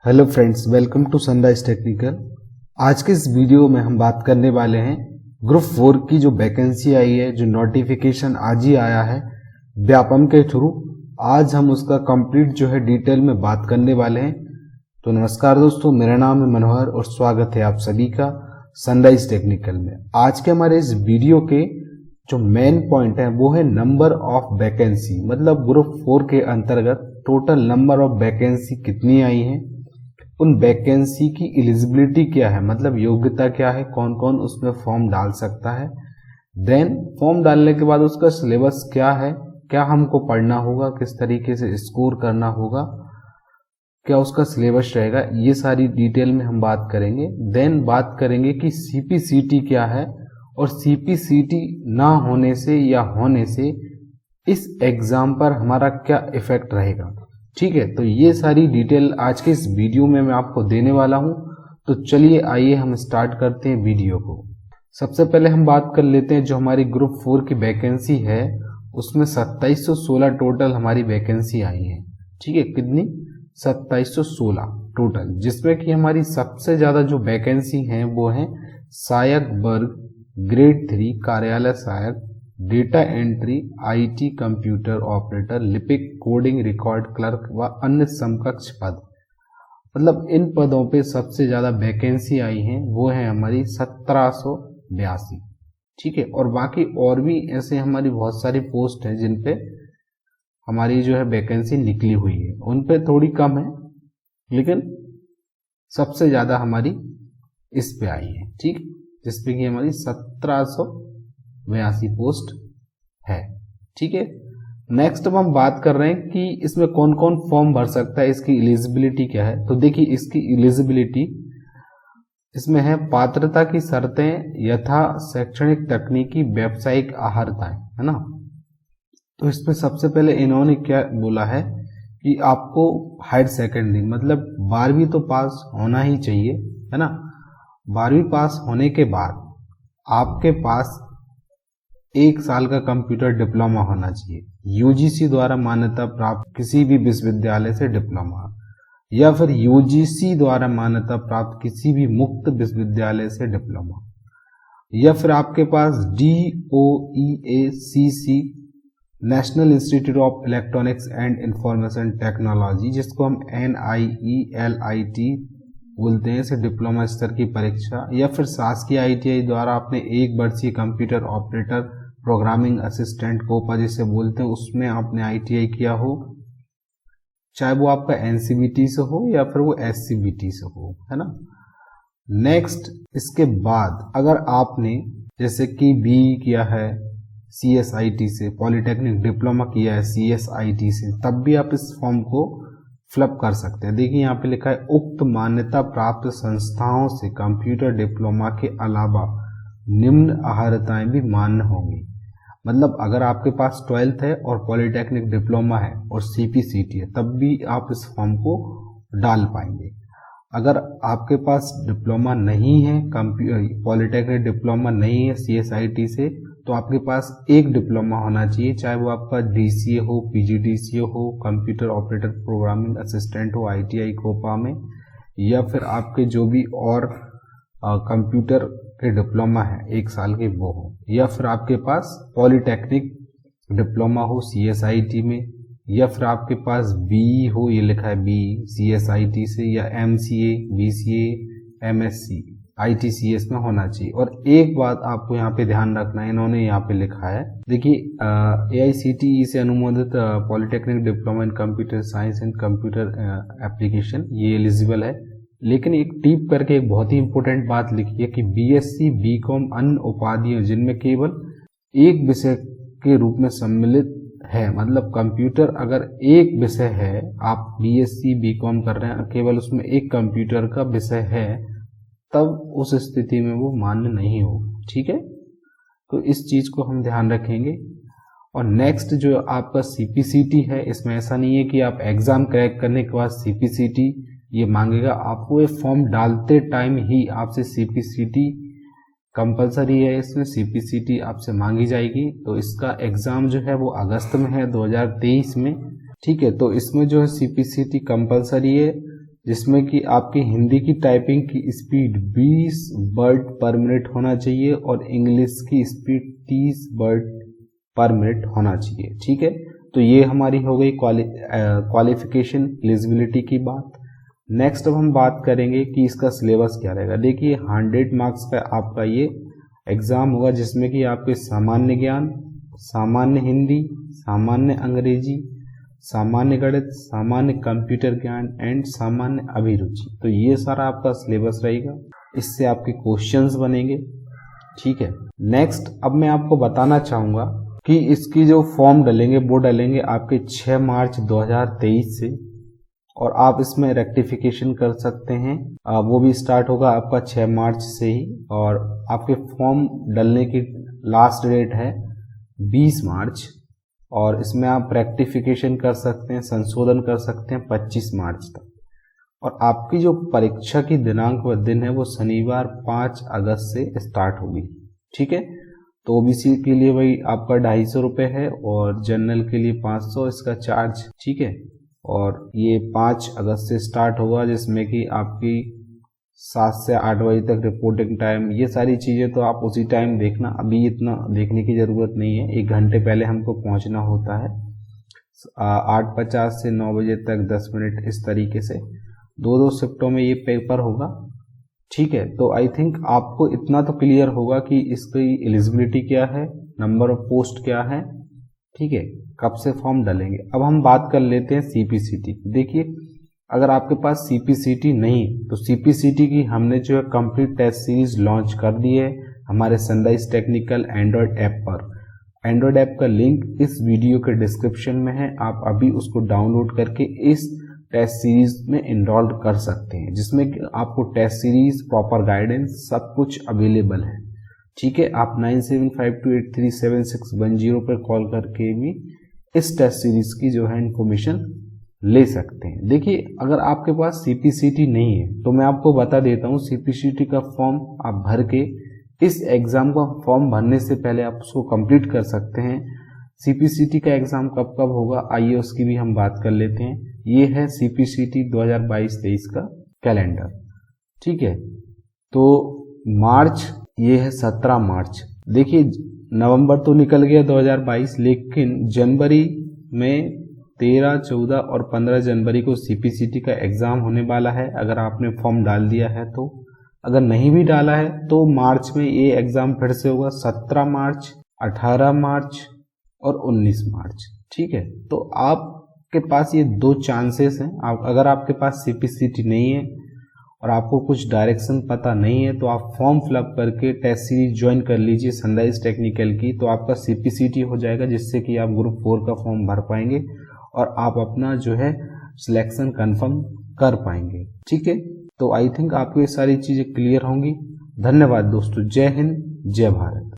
Hello friends, welcome to Sunrise Technical. आज के इस वीडियो में हम बात करने वाले हैं ग्रुप 4 की जो वैकेंसी आई है, जो नोटिफिकेशन आज ही आया है व्यापम के थ्रू। आज हम उसका कंप्लीट जो है डिटेल में बात करने वाले हैं। तो नमस्कार दोस्तों, मेरा नाम है मनोहर और स्वागत है आप सभी का सनराइज टेक्निकल में। आज के हमारे इस वीडियो के जो मेन पॉइंट है वो है नंबर ऑफ वैकेंसी, मतलब ग्रुप 4 के अंतर्गत टोटल नंबर ऑफ वैकेंसी कितनी आई है, उन वैकेंसी की एलिजिबिलिटी क्या है, मतलब योग्यता क्या है, कौन कौन उसमें फॉर्म डाल सकता है। देन फॉर्म डालने के बाद उसका सिलेबस क्या है, क्या हमको पढ़ना होगा, किस तरीके से स्कोर करना होगा, क्या उसका सिलेबस रहेगा, ये सारी डिटेल में हम बात करेंगे। देन बात करेंगे कि सीपीसीटी क्या है और सीपीसीटी ना होने से या होने से इस एग्जाम पर हमारा क्या इफेक्ट रहेगा। ठीक है, तो ये सारी डिटेल आज के इस वीडियो में मैं आपको देने वाला हूं। तो चलिए आइए हम स्टार्ट करते हैं वीडियो को। सबसे पहले हम बात कर लेते हैं जो हमारी ग्रुप 4 की वैकेंसी है, उसमें 2716 टोटल हमारी वैकेंसी आई है। ठीक है, कितनी? 2716 टोटल, जिसमें कि हमारी सबसे ज्यादा जो वैकेंसी है वो है सहायक वर्ग ग्रेड 3 कार्यालय सहायक, data entry, IT computer operator, लिपिक, कोडिंग, रिकॉर्ड क्लर्क व अन्य समकक्ष पद। मतलब इन पदों पे सबसे ज्यादा वैकेंसी आई है वो है हमारी 1782। ठीक है, और बाकी और भी ऐसे हमारी बहुत सारी पोस्ट है जिन पे हमारी जो है वैकेंसी निकली हुई है, उन पे थोड़ी कम है, लेकिन सबसे ज्यादा हमारी इस पे आई है। ठीक, जिसपे कि हमारी 1782 पोस्ट है। ठीक है, नेक्स्ट अब हम बात कर रहे हैं कि इसमें कौन कौन फॉर्म भर सकता है, इसकी एलिजिबिलिटी क्या है। तो देखिए, इसकी एलिजिबिलिटी इसमें है पात्रता की शर्तें यथा शैक्षणिक, तकनीकी, व्यावसायिक अर्हताएं, है ना। तो इसमें सबसे पहले इन्होंने क्या बोला है कि आपको हायर सेकेंडरी मतलब 12वीं तो पास होना ही चाहिए, है ना। 12वीं पास होने के बाद आपके पास 1 साल का कंप्यूटर डिप्लोमा होना चाहिए, यूजीसी द्वारा मान्यता प्राप्त किसी भी विश्वविद्यालय से डिप्लोमा, या फिर यूजीसी द्वारा मान्यता प्राप्त किसी भी मुक्त विश्वविद्यालय से डिप्लोमा, या फिर आपके पास DOEACC national institute of electronics and information technology, जिसको हम NIELIT बोलते हैं, से डिप्लोमा स्तर की परीक्षा, या फिर शासकीय ITI द्वारा आपने 1 वर्षीय computer operator programming assistant COPA जिसे बोलते हैं, उसमें आपने ITI किया हो, चाहे वो आपका NCVT से हो या फिर वो SCVT से हो, है ना। नेक्स्ट, इसके बाद अगर आपने जैसे कि BE किया है CSIT से, पॉलिटेक्निक डिप्लोमा किया है CSIT से, तब भी आप इस फॉर्म को फिलअप कर सकते हैं। देखिए यहाँ पे लिखा है उक्त मान्यता प्राप्त संस्थाओं से कंप्यूटर डिप्लोमा के अलावा निम्न अर्हताएं भी मान्य होंगी। मतलब अगर आपके पास 12th है और पॉलिटेक्निक डिप्लोमा है और CPCT है, तब भी आप इस फॉर्म को डाल पाएंगे। अगर आपके पास डिप्लोमा नहीं है, पॉलिटेक्निक डिप्लोमा नहीं है CSIT से, तो आपके पास एक डिप्लोमा होना चाहिए, चाहे वो आपका DCA हो, PGDCA हो, कंप्यूटर ऑपरेटर प्रोग्रामिंग असिस्टेंट हो ITI कोपा में, या फिर आपके जो भी और कंप्यूटर के डिप्लोमा है 1 साल के वो हो, या फिर आपके पास पॉलिटेक्निक डिप्लोमा हो CSIT में, या फिर आपके पास BE हो, ये लिखा है BE CSIT से, या MCA, BCA, MSc ITCS में होना चाहिए। और एक बात आपको यहाँ पे ध्यान रखना है, इन्होंने यहाँ पे लिखा है, देखिए AICTE से अनुमोदित polytechnic diploma in computer science and computer application ये एलिजिबल है। लेकिन एक टिप करके एक बहुत ही इंपॉर्टेंट बात लिखी है कि BSc BCom अन्य उपाधियों जिनमें केवल एक विषय के रूप में सम्मिलित है, मतलब कंप्यूटर अगर एक विषय है, आप BSc BCom कर रहे हैं, केवल उसमें एक कंप्यूटर का विषय है, तब उस स्थिति में वो मान्य नहीं हो। ठीक है, तो इस चीज को हम ध्यान रखेंगे। और नेक्स्ट जो आपका CPCT है, इसमें ऐसा नहीं है कि आप एग्जाम क्रैक करने के बाद CPCT ये मांगेगा, आपको ये फॉर्म डालते टाइम ही आपसे CPCT कंपलसरी है, इसमें CPCT आपसे मांगी जाएगी। तो इसका एग्जाम जो है वो अगस्त में है 2023 में। ठीक है, तो इसमें जो है CPCT कंपलसरी है, जिसमें कि आपकी हिंदी की टाइपिंग की स्पीड 20 वर्ड पर मिनट होना चाहिए और इंग्लिश की स्पीड 30 वर्ड पर मिनट होना चाहिए। ठीक है, तो ये हमारी हो गई क्वालिफिकेशन एलिजिबिलिटी की बात। नेक्स्ट अब हम बात करेंगे कि इसका सिलेबस क्या रहेगा। देखिए 100 मार्क्स का आपका ये एग्ज़ाम होगा, जिसमें कि आपके सामान्य ज्ञान, सामान्य हिंदी, सामान्य अंग्रेजी, सामान्य गणित, सामान्य कंप्यूटर ज्ञान एंड सामान्य अभिरुचि, तो ये सारा आपका सिलेबस रहेगा। इससे आपके क्वेश्चंस बनेंगे। ठीक है, नेक्स्ट अब मैं आपको बताना चाहूँगा कि इसकी जो फॉर्म डलेंगे वो डलेंगे आपके 6 मार्च 2023 से, और आप इसमें रेक्टिफिकेशन कर सकते हैं, वो भी स्टार्ट होगा आपका 6 मार्च से ही। और आपके फॉर्म डलने की लास्ट डेट है 20 मार्च, और इसमें आप रेक्टिफिकेशन कर सकते हैं, संशोधन कर सकते हैं 25 मार्च तक। और आपकी जो परीक्षा की दिनांक व दिन है वो शनिवार 5 अगस्त से स्टार्ट होगी। ठीक है, तो ओबीसी के लिए वही आपका 250 रुपये है और जनरल के लिए 500 इसका चार्ज। ठीक है, और ये 5 अगस्त से स्टार्ट होगा, जिसमें कि आपकी 7 से 8 बजे तक रिपोर्टिंग टाइम, ये सारी चीज़ें तो आप उसी टाइम देखना, अभी इतना देखने की ज़रूरत नहीं है। 1 घंटे पहले हमको पहुंचना होता है। 8:50 से 9 बजे तक 10 मिनट, इस तरीके से 2-2 शिफ्टों में ये पेपर होगा। ठीक है, तो आई थिंक आपको इतना तो क्लियर होगा कि इसकी एलिजिबिलिटी क्या है, नंबर ऑफ पोस्ट क्या है। ठीक है, कब से फॉर्म डालेंगे। अब हम बात कर लेते हैं सीपीसीटी। देखिए अगर आपके पास सीपीसीटी नहीं, तो सीपीसीटी की हमने जो है कंप्लीट टेस्ट सीरीज लॉन्च कर दी है हमारे सनराइज टेक्निकल एंड्रॉयड ऐप पर। एंड्रॉयड ऐप का लिंक इस वीडियो के डिस्क्रिप्शन में है, आप अभी उसको डाउनलोड करके इस टेस्ट सीरीज में इनरोल कर सकते हैं, जिसमें कि आपको टेस्ट सीरीज, प्रॉपर गाइडेंस, सब कुछ अवेलेबल है। ठीक है, आप 9752837610 पर कॉल करके भी इस टेस्ट सीरीज की जो है इंफॉर्मेशन ले सकते हैं। देखिए अगर आपके पास सीपीसीटी नहीं है तो मैं आपको बता देता हूँ, सीपीसीटी का फॉर्म आप भर के इस एग्ज़ाम का फॉर्म भरने से पहले आप उसको कंप्लीट कर सकते हैं। सीपीसीटी का एग्ज़ाम कब कब होगा आइए उसकी भी हम बात कर लेते हैं। ये है सीपीसीटी 2022-23 का कैलेंडर। ठीक है, तो मार्च, ये है 17 मार्च। देखिए नवंबर तो निकल गया 2022, लेकिन जनवरी में 13, 14 और 15 जनवरी को सीपीसीटी का एग्ज़ाम होने वाला है। अगर आपने फॉर्म डाल दिया है तो, अगर नहीं भी डाला है तो मार्च में ये एग्ज़ाम फिर से होगा 17 मार्च, 18 मार्च और 19 मार्च। ठीक है, तो आपके पास ये 2 चांसेस हैं। अगर आपके पास सीपीसीटी नहीं है और आपको कुछ डायरेक्शन पता नहीं है तो आप फॉर्म फिलअप करके टेस्ट सीरीज ज्वाइन कर लीजिए सनराइज टेक्निकल की, तो आपका सीपीसीटी हो जाएगा, जिससे कि आप ग्रुप 4 का फॉर्म भर पाएंगे और आप अपना जो है सिलेक्शन कंफर्म कर पाएंगे। ठीक है, तो आई थिंक आपको ये सारी चीज़ें क्लियर होंगी। धन्यवाद दोस्तों, जय हिंद, जय भारत।